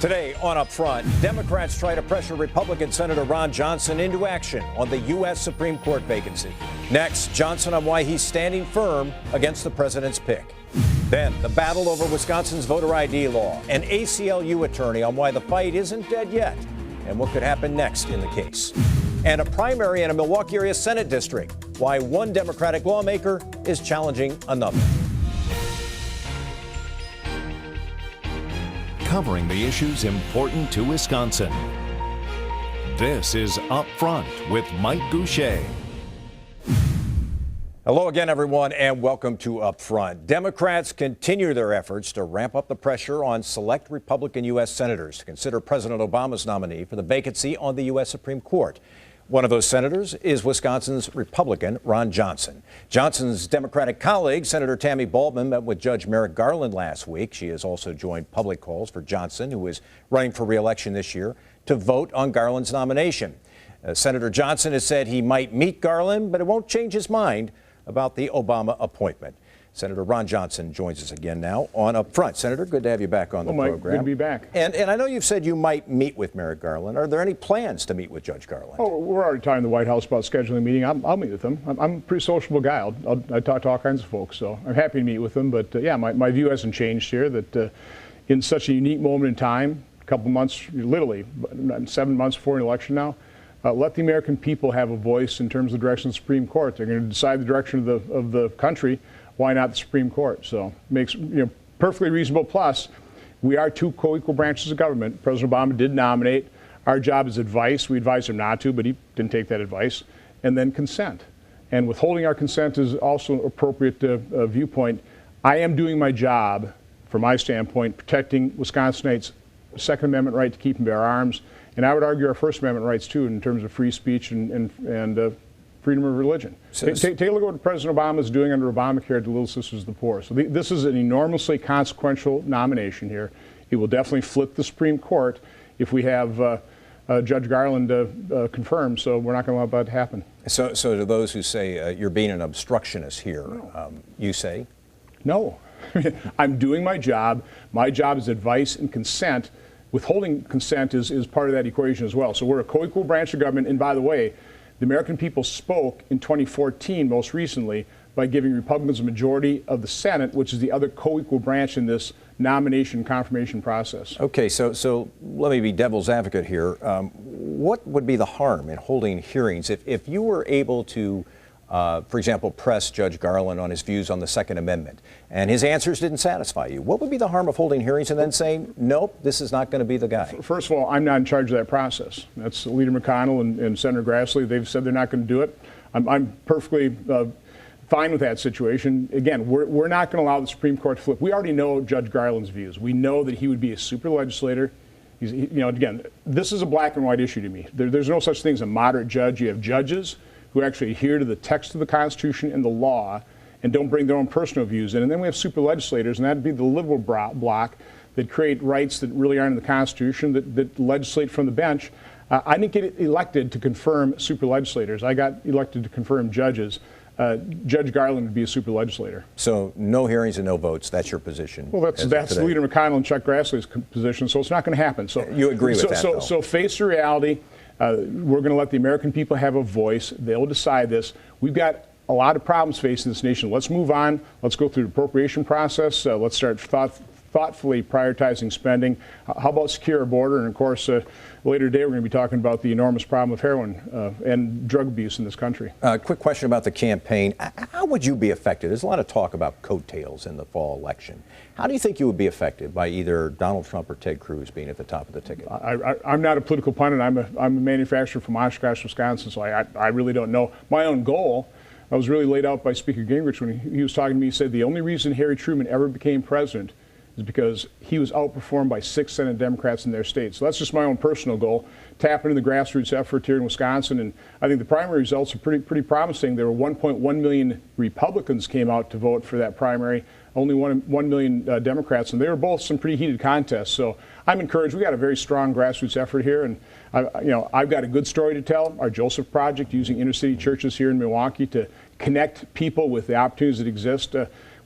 Today on Up Front, Democrats try to pressure Republican Senator Ron Johnson into action on the U.S. Supreme Court vacancy. Next, Johnson on why he's standing firm against the president's pick. Then, the battle over Wisconsin's voter ID law, an ACLU attorney on why the fight isn't dead yet, and what could happen next in the case. And a primary in a Milwaukee area Senate district, why one Democratic lawmaker is challenging another. Covering the issues important to Wisconsin. This is Up Front with Mike Goucher. Hello again, everyone, and welcome to Up Front. Democrats continue their efforts to ramp up the pressure on select Republican U.S. senators to consider President Obama's nominee for the vacancy on the U.S. Supreme Court. One of those senators is Wisconsin's Republican Ron Johnson. Johnson's Democratic colleague, Senator Tammy Baldwin, met with Judge Merrick Garland last week. She has also joined public calls for Johnson, who is running for re-election this year, to vote on Garland's nomination. Senator Johnson has said he might meet Garland, but it won't change his mind about the Obama appointment. Senator Ron Johnson joins us again now on Up Front. Senator, good to have you back on the program. Good to be back. And I know you've said you might meet with Merrick Garland. Are there any plans to meet with Judge Garland? Oh, we're already talking to the White House about scheduling a meeting. I'll meet with him. I'm a pretty sociable guy. I talk to all kinds of folks, so I'm happy to meet with him. But yeah, my view hasn't changed here. That in such a unique moment in time, a couple months, literally 7 months before an election now, let the American people have a voice in terms of the direction of the Supreme Court. They're going to decide the direction of the country. Why not the Supreme Court? So makes perfectly reasonable. Plus, we are two co-equal branches of government. President Obama did nominate. Our job is advice. We advised him not to, but he didn't take that advice. And then consent. And withholding our consent is also an appropriate viewpoint. I am doing my job, from my standpoint, protecting Wisconsinites' Second Amendment right to keep and bear arms. And I would argue our First Amendment rights, too, in terms of free speech and freedom of religion. So, take a look at what President Obama is doing under Obamacare to Little Sisters of the Poor. So this is an enormously consequential nomination here. It will definitely flip the Supreme Court if we have Judge Garland confirmed, so we're not going to allow that to happen. So to those who say you're being an obstructionist here, you say? No. I'm doing my job. My job is advice and consent. Withholding consent is part of that equation as well. So we're a co-equal branch of government, and by the way, the American people spoke in 2014, most recently, by giving Republicans a majority of the Senate, which is the other co-equal branch in this nomination confirmation process. Okay, so let me be devil's advocate here. What would be the harm in holding hearings if you were able to, for example, press Judge Garland on his views on the Second Amendment, and his answers didn't satisfy you? What would be the harm of holding hearings and then saying, nope, this is not going to be the guy? First of all, I'm not in charge of that process. That's Leader McConnell and Senator Grassley. They've said they're not going to do it. I'm perfectly fine with that situation. Again, we're not going to allow the Supreme Court to flip. We already know Judge Garland's views. We know that he would be a super legislator. Again, this is a black and white issue to me. There's no such thing as a moderate judge. You have judges who actually adhere to the text of the Constitution and the law and don't bring their own personal views in. And then we have super legislators, and that would be the liberal bloc that create rights that really aren't in the Constitution, that legislate from the bench. I didn't get elected to confirm super legislators. I got elected to confirm judges. Judge Garland would be a super legislator. So no hearings and no votes. That's your position. Well, that's Leader McConnell and Chuck Grassley's position, so it's not going to happen. So you agree with that, though? So face the reality. We're going to let the American people have a voice. They'll decide this. We've got a lot of problems facing this nation. Let's move on. Let's go through the appropriation process. Let's start thoughtfully prioritizing spending. How about secure our border? And of course, later today we're going to be talking about the enormous problem of heroin and drug abuse in this country. Quick question about the campaign. How would you be affected? There's a lot of talk about coattails in the fall election. How do you think you would be affected by either Donald Trump or Ted Cruz being at the top of the ticket? I'm not a political pundit. I'm a manufacturer from Oshkosh, Wisconsin, so I really don't know. My own goal, I was really laid out by Speaker Gingrich when he was talking to me. He said the only reason Harry Truman ever became president is because he was outperformed by 6 Senate Democrats in their state. So that's just my own personal goal, tap into the grassroots effort here in Wisconsin. And I think the primary results are pretty promising. There were 1.1 million Republicans came out to vote for that primary, only 1 million Democrats, and they were both some pretty heated contests. So I'm encouraged. We got a very strong grassroots effort here, and I've got a good story to tell. Our Joseph Project, using inner city churches here in Milwaukee to connect people with the opportunities that exist.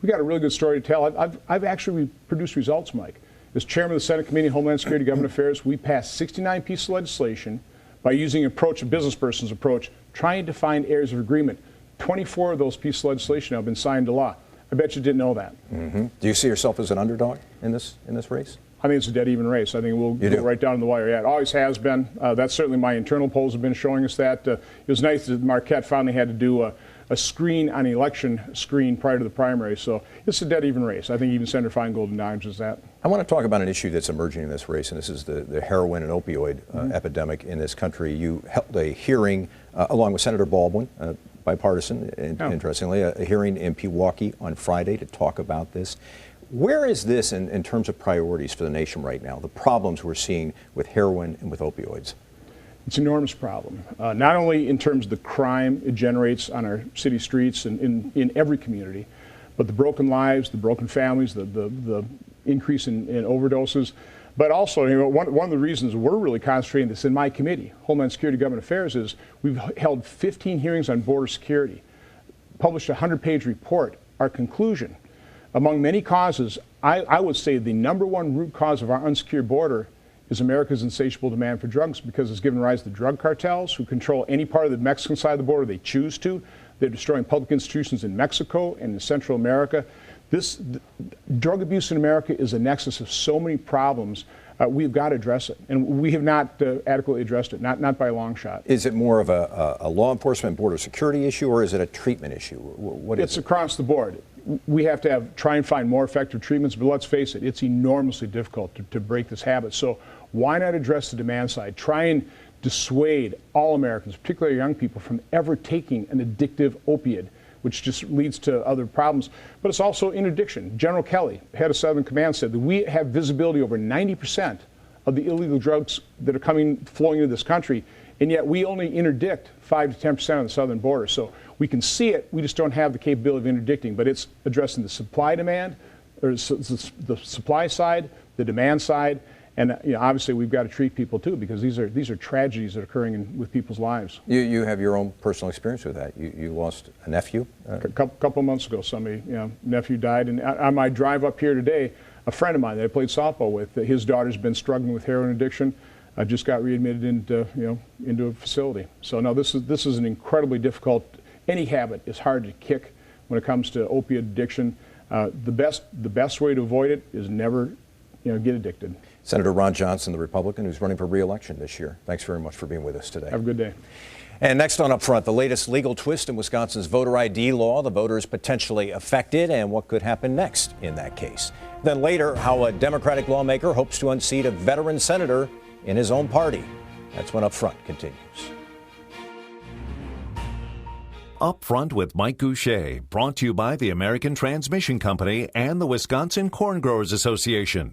We got a really good story to tell. I've actually produced results, Mike. As chairman of the Senate Committee on Homeland Security and Government Affairs, we passed 69 pieces of legislation by using an approach, a business person's approach, trying to find areas of agreement. 24 of those pieces of legislation have been signed into law. I bet you didn't know that. Mm-hmm. Do you see yourself as an underdog in this race? I think it's a dead even race. I think we'll go right down to the wire. Yeah, it always has been. That's certainly my internal polls have been showing us that. It was nice that Marquette finally had to do a screen on the election screen prior to the primary. So it's a dead even race. I think even Senator Feingold acknowledges that. I want to talk about an issue that's emerging in this race, and this is the heroin and opioid epidemic in this country. You held a hearing along with Senator Baldwin, bipartisan, interestingly, a hearing in Pewaukee on Friday to talk about this. Where is this in terms of priorities for the nation right now, the problems we're seeing with heroin and with opioids? It's an enormous problem, not only in terms of the crime it generates on our city streets and in every community, but the broken lives, the broken families, the increase in overdoses. But also, one of the reasons we're really concentrating this in my committee, Homeland Security and Government Affairs, is we've held 15 hearings on border security, published a 100-page report. Our conclusion, among many causes, I would say the number one root cause of our unsecured border is America's insatiable demand for drugs, because it's given rise to drug cartels who control any part of the Mexican side of the border they choose to. They're destroying public institutions in Mexico and in Central America. Drug abuse in America is a nexus of so many problems. We've got to address it, and we have not adequately addressed it, not by a long shot. Is it more of a law enforcement border security issue, or is it a treatment issue? What is it? It's across the board. We have to try and find more effective treatments, but let's face it, it's enormously difficult to break this habit. So why not address the demand side? Try and dissuade all Americans, particularly young people, from ever taking an addictive opiate, which just leads to other problems. But it's also interdiction. General Kelly, head of Southern Command, said that we have visibility over 90% of the illegal drugs that are flowing into this country, and yet we only interdict 5 to 10% on the southern border. So we can see it, we just don't have the capability of interdicting. But it's addressing the supply demand, or the supply side, the demand side, and obviously we've got to treat people too, because these are tragedies that are occurring with people's lives. You have your own personal experience with that. You lost a nephew? A couple of months ago, nephew died, and on my drive up here today, a friend of mine that I played softball with, his daughter's been struggling with heroin addiction. Just got readmitted into a facility. So no, this is an incredibly difficult. Any habit is hard to kick when it comes to opiate addiction. The best way to avoid it is never, get addicted. Senator Ron Johnson, the Republican who's running for re-election this year. Thanks very much for being with us today. Have a good day. And next on Up Front, the latest legal twist in Wisconsin's voter ID law, the voters potentially affected, and what could happen next in that case. Then later, how a Democratic lawmaker hopes to unseat a veteran senator in his own party. That's when Up Front continues. Up Front with Mike Goucher, brought to you by the American Transmission Company and the Wisconsin Corn Growers Association.